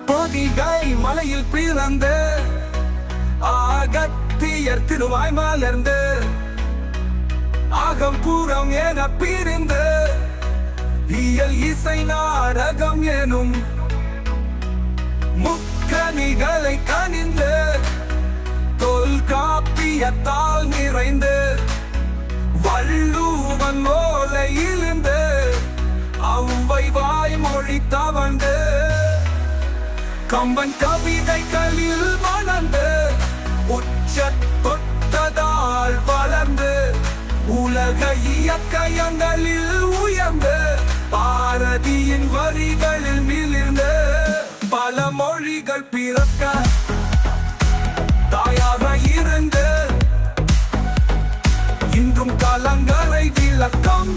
பொதிகை மலையில் பிறந்து அகத்தியர் திருவாய் மலர்ந்து அகம்பூரம் என பிரிந்து இயல் இசை நாடகம் எனும் முக்கணிகளை கனிந்து தொல்காப்பியத்தால் நிறைந்து வள்ளுவன் ஓலையிலிருந்து அவ்வை வாய்மொழி தவழ்ந்து கம்பன் கவிதைகளில் மணந்து உச்ச தொட்டதால் வளர்ந்து உலக இயக்கயங்களில் உயர்ந்து பாரதியின் வரிகளில் மிளிர்ந்து பல மொழிகள் பிறக்க தாயாக இருந்து இன்றும் கலங்கரை